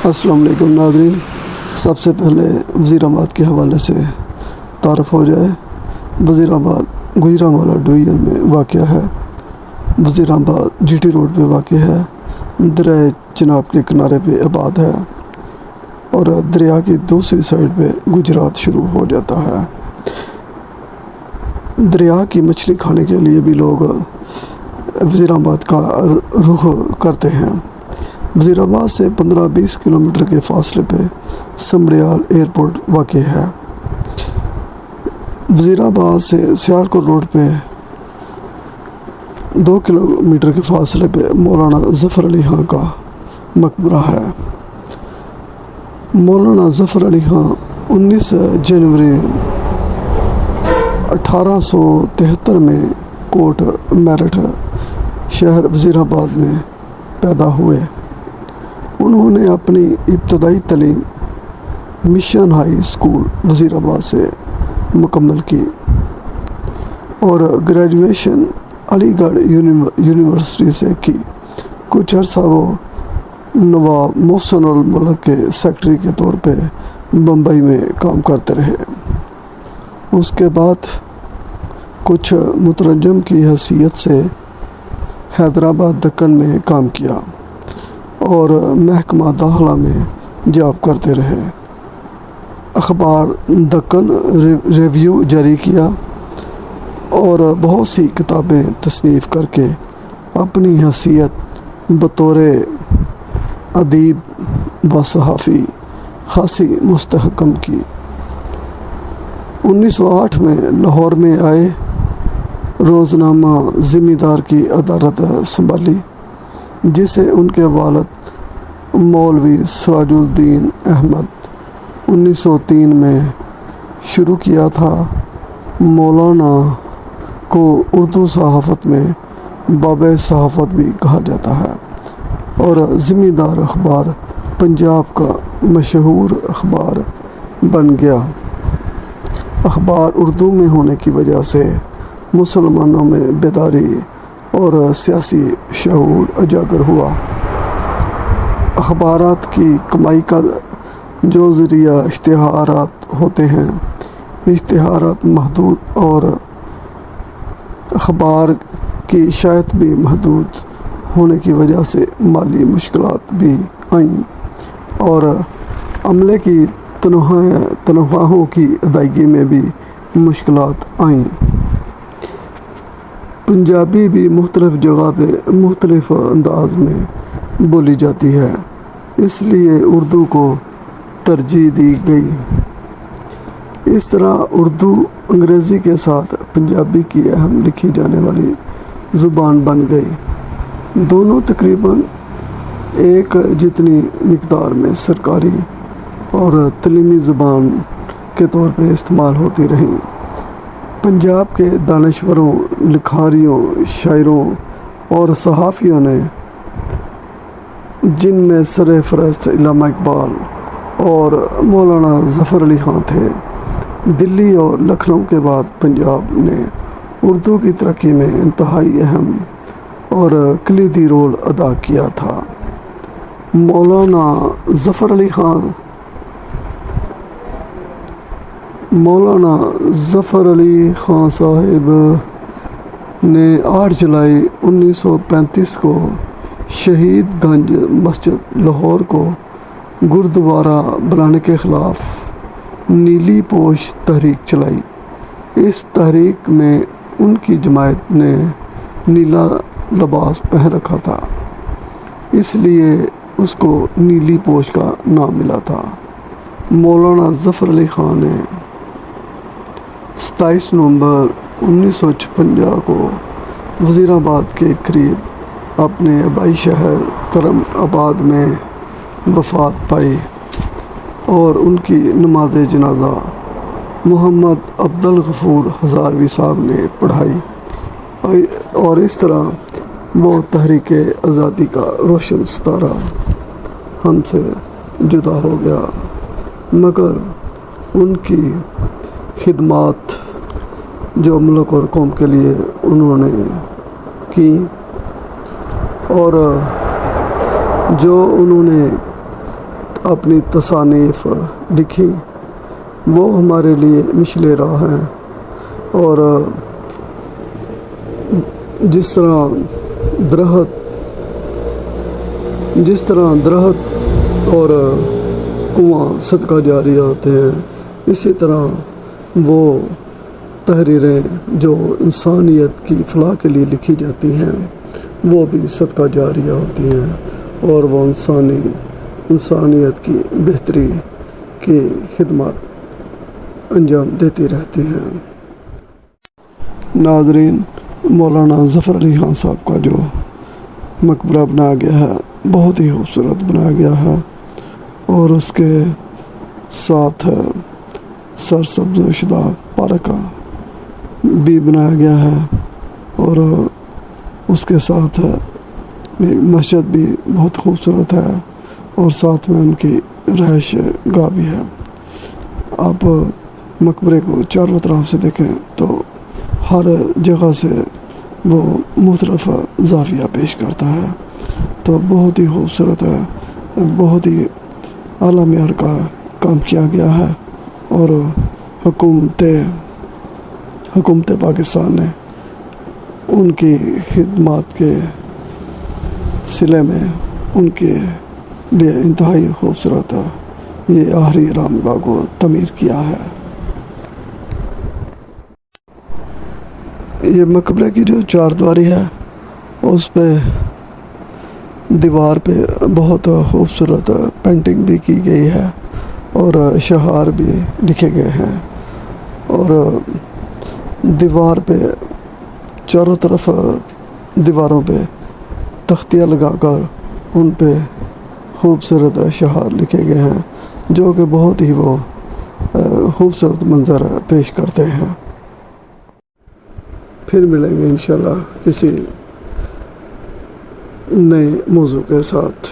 السلام علیکم ناظرین، سب سے پہلے وزیر آباد کے حوالے سے تعارف ہو جائے۔ وزیر آباد گوجرانوالہ ڈویژن میں واقع ہے۔ وزیر آباد جی ٹی روڈ پہ واقع ہے، دریائے چناب کے کنارے پہ آباد ہے اور دریا کی دوسری سائڈ پہ گجرات شروع ہو جاتا ہے۔ دریا کی مچھلی کھانے کے لیے بھی لوگ وزیر آباد کا رخ کرتے ہیں۔ وزیر آباد سے 15-20 کلومیٹر کے فاصلے پہ سمڑیال ایئرپورٹ واقع ہے۔ وزیر آباد سے سیالکوٹ روڈ پہ 2 کلومیٹر کے فاصلے پہ مولانا ظفر علی خان کا مقبرہ ہے۔ مولانا ظفر علی خان 19 جنوری 1873 میں کوٹ میرٹھ شہر وزیر آباد میں پیدا ہوئے۔ انہوں نے اپنی ابتدائی تعلیم مشن ہائی اسکول وزیر آباد سے مکمل کی اور گریجویشن علی گڑھ یونیورسٹی سے کی۔ کچھ عرصہ وہ نواب محسن الملک کے سیکرٹری کے طور پہ بمبئی میں کام کرتے رہے۔ اس کے بعد کچھ مترجم کی حیثیت سے حیدرآباد دکن میں کام کیا اور محکمہ داخلہ میں جاب کرتے رہے۔ اخبار دکن ریویو جاری کیا اور بہت سی کتابیں تصنیف کر کے اپنی حیثیت بطور ادیب و صحافی خاصی مستحکم کی۔ 1908 میں لاہور میں آئے، روزنامہ ذمہ دار کی ادارت سنبھالی، جسے ان کے والد مولوی سراج الدین احمد 1903 میں شروع کیا تھا۔ مولانا کو اردو صحافت میں بابِ صحافت بھی کہا جاتا ہے اور ذمہ دار اخبار پنجاب کا مشہور اخبار بن گیا۔ اخبار اردو میں ہونے کی وجہ سے مسلمانوں میں بیداری اور سیاسی شعور اجاگر ہوا۔ اخبارات کی کمائی کا جو ذریعہ اشتہارات ہوتے ہیں، اشتہارات محدود اور اخبار کی شائع بھی محدود ہونے کی وجہ سے مالی مشکلات بھی آئیں اور عملے کی تنخواہوں کی ادائیگی میں بھی مشکلات آئیں۔ پنجابی بھی مختلف جگہ پہ مختلف انداز میں بولی جاتی ہے، اس لیے اردو کو ترجیح دی گئی۔ اس طرح اردو انگریزی کے ساتھ پنجابی کی اہم لکھی جانے والی زبان بن گئی۔ دونوں تقریباً ایک جتنی مقدار میں سرکاری اور تعلیمی زبان کے طور پہ استعمال ہوتی رہیں۔ پنجاب کے دانشوروں، لکھاریوں، شاعروں اور صحافیوں نے، جن میں سر فہرست علامہ اقبال اور مولانا ظفر علی خان تھے، دلی اور لکھنؤ کے بعد پنجاب نے اردو کی ترقی میں انتہائی اہم اور کلیدی رول ادا کیا تھا۔ مولانا ظفر علی خان صاحب نے 8 جولائی 1935 کو شہید گنج مسجد لاہور کو گردوارہ بنانے کے خلاف نیلی پوش تحریک چلائی۔ اس تحریک میں ان کی جماعت نے نیلا لباس پہن رکھا تھا، اس لیے اس کو نیلی پوش کا نام ملا تھا۔ مولانا ظفر علی خان نے 27 نومبر 1956 کو وزیر آباد کے قریب اپنے آبائی شہر کرم آباد میں وفات پائی اور ان کی نماز جنازہ محمد عبدالغفور ہزاروی صاحب نے پڑھائی اور اس طرح وہ تحریک آزادی کا روشن ستارہ ہم سے جدا ہو گیا، مگر ان کی خدمات جو ملک اور قوم کے لیے انہوں نے کی اور جو انہوں نے اپنی تصانیف لکھی وہ ہمارے لیے مشعل راہ ہیں، اور جس طرح درخت اور کنواں صدقہ جاریہ ہوتے ہیں، اسی طرح وہ تحریریں جو انسانیت کی فلاح کے لیے لکھی جاتی ہیں وہ بھی صدقہ جاریہ ہوتی ہیں، اور وہ انسانیت کی بہتری کی خدمات انجام دیتی رہتی ہیں۔ ناظرین، مولانا ظفر علی خان صاحب کا جو مقبرہ بنایا گیا ہے بہت ہی خوبصورت بنایا گیا ہے، اور اس کے ساتھ سرسبز و شدہ پارک بھی بنایا گیا ہے، اور اس کے ساتھ ایک مسجد بھی بہت خوبصورت ہے، اور ساتھ میں ان کی رہائش گاہ بھی ہے۔ آپ مقبرے کو چاروں طرف سے دیکھیں تو ہر جگہ سے وہ مختلف زاویہ پیش کرتا ہے، تو بہت ہی خوبصورت ہے، بہت ہی اعلیٰ معیار کا کام کیا گیا ہے، اور حکومت پاکستان نے ان کی خدمات کے صلے میں ان کے لیے انتہائی خوبصورت یہ آخری رام گاہ کو تعمیر کیا ہے۔ یہ مقبرے کی جو چار دیواری ہے اس پہ دیوار پہ بہت خوبصورت پینٹنگ بھی کی گئی ہے، اور اشعار بھی لکھے گئے ہیں، اور دیوار پہ چاروں طرف دیواروں پہ تختیاں لگا کر ان پہ خوبصورت اشعار لکھے گئے ہیں جو کہ بہت ہی وہ خوبصورت منظر پیش کرتے ہیں۔ پھر ملیں گے انشاءاللہ کسی نئے موضوع کے ساتھ۔